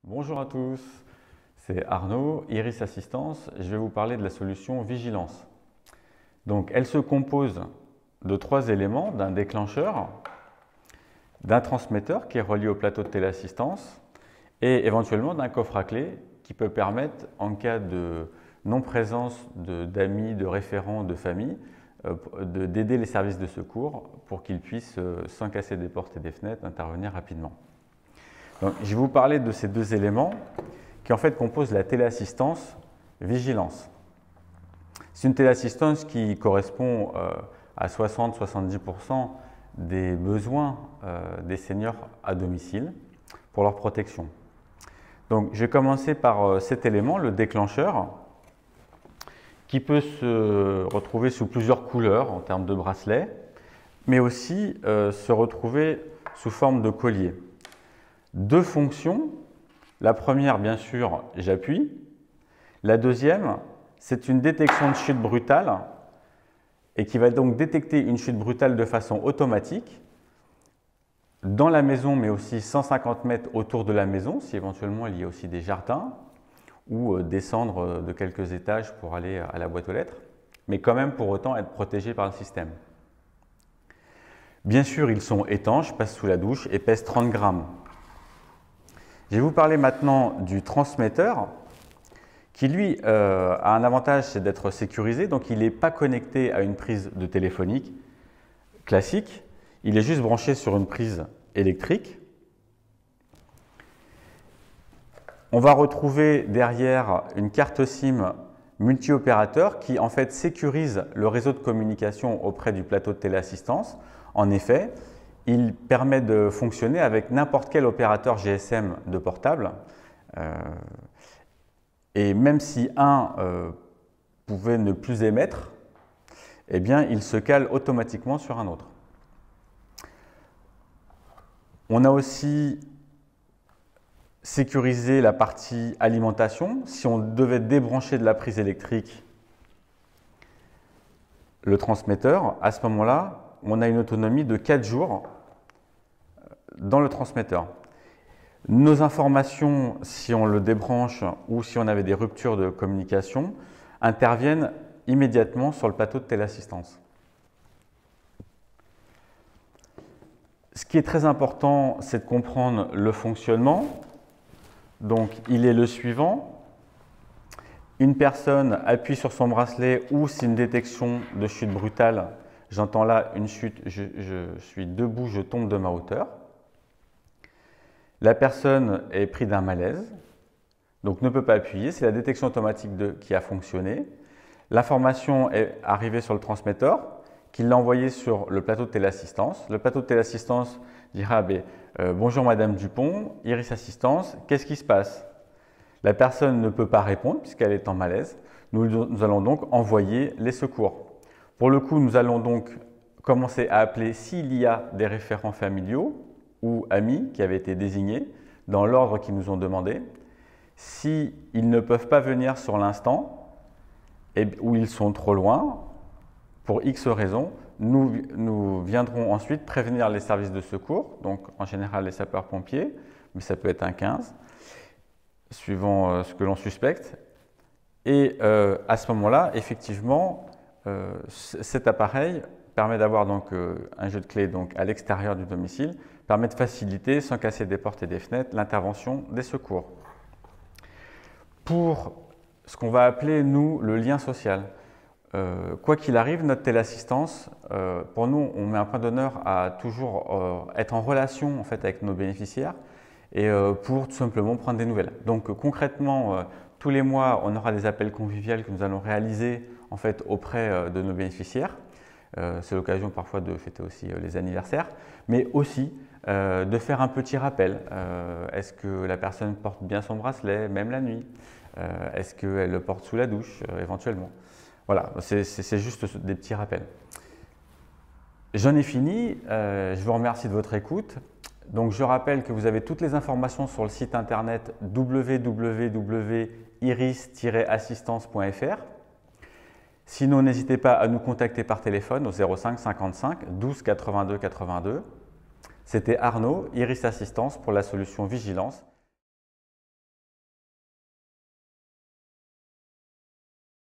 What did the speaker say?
Bonjour à tous, c'est Arnaud, Iris Assistance. Je vais vous parler de la solution Vigilance. Donc, elle se compose de 3 éléments, d'un déclencheur, d'un transmetteur qui est relié au plateau de téléassistance et éventuellement d'un coffre à clé qui peut permettre, en cas de non-présence d'amis, de référents, de famille, d'aider les services de secours pour qu'ils puissent, sans casser des portes et des fenêtres, intervenir rapidement. Donc, je vais vous parler de ces 2 éléments qui en fait composent la téléassistance Vigilance. C'est une téléassistance qui correspond à 60-70% des besoins des seniors à domicile pour leur protection. Donc, je vais commencer par cet élément, le déclencheur, qui peut se retrouver sous plusieurs couleurs en termes de bracelet, mais aussi se retrouver sous forme de collier. 2 fonctions. La première, bien sûr, j'appuie. La deuxième, c'est une détection de chute brutale et qui va donc détecter une chute brutale de façon automatique dans la maison, mais aussi 150 mètres autour de la maison, si éventuellement il y a aussi des jardins, ou descendre de quelques étages pour aller à la boîte aux lettres, mais quand même pour autant être protégé par le système. Bien sûr, ils sont étanches, passent sous la douche et pèsent 30 grammes. Je vais vous parler maintenant du transmetteur qui, lui, a un avantage, c'est d'être sécurisé. Donc, il n'est pas connecté à une prise de téléphonique classique. Il est juste branché sur une prise électrique. On va retrouver derrière une carte SIM multi-opérateur qui, en fait, sécurise le réseau de communication auprès du plateau de téléassistance. En effet, il permet de fonctionner avec n'importe quel opérateur GSM de portable. Et même si un pouvait ne plus émettre, eh bien, il se cale automatiquement sur un autre. On a aussi sécurisé la partie alimentation. Si on devait débrancher de la prise électrique le transmetteur, à ce moment-là, on a une autonomie de 4 jours dans le transmetteur. Nos informations, si on le débranche ou si on avait des ruptures de communication, interviennent immédiatement sur le plateau de téléassistance. Ce qui est très important, c'est de comprendre le fonctionnement. Donc, il est le suivant. Une personne appuie sur son bracelet ou c'est une détection de chute brutale. J'entends là une chute, je suis debout, je tombe de ma hauteur. La personne est prise d'un malaise, donc ne peut pas appuyer. C'est la détection automatique qui a fonctionné. L'information est arrivée sur le transmetteur, qui l'a envoyée sur le plateau de téléassistance. Le plateau de téléassistance dira bonjour Madame Dupont, Iris Assistance, qu'est-ce qui se passe? La personne ne peut pas répondre puisqu'elle est en malaise. Nous allons donc envoyer les secours. Pour le coup, nous allons donc commencer à appeler s'il y a des référents familiaux ou amis qui avaient été désignés dans l'ordre qu'ils nous ont demandé. S'ils ne peuvent pas venir sur l'instant ou ils sont trop loin, pour X raisons, nous viendrons ensuite prévenir les services de secours, donc en général les sapeurs-pompiers, mais ça peut être un 15, suivant ce que l'on suspecte. Et à ce moment-là, effectivement, cet appareil permet d'avoir donc un jeu de clés donc à l'extérieur du domicile, permet de faciliter, sans casser des portes et des fenêtres, l'intervention des secours. Pour ce qu'on va appeler, nous, le lien social, quoi qu'il arrive, notre téléassistance, pour nous, on met un point d'honneur à toujours être en relation en fait, avec nos bénéficiaires et pour tout simplement prendre des nouvelles. Donc concrètement, tous les mois, on aura des appels conviviaux que nous allons réaliser en fait, auprès de nos bénéficiaires. C'est l'occasion parfois de fêter aussi les anniversaires, mais aussi de faire un petit rappel. Est-ce que la personne porte bien son bracelet, même la nuit? Est-ce qu'elle le porte sous la douche, éventuellement? Voilà, c'est juste des petits rappels. J'en ai fini, je vous remercie de votre écoute. Donc je rappelle que vous avez toutes les informations sur le site internet www.iris-assistance.fr. Sinon, n'hésitez pas à nous contacter par téléphone au 05 55 12 82 82. C'était Arnaud, Iris Assistance pour la solution Vigilance.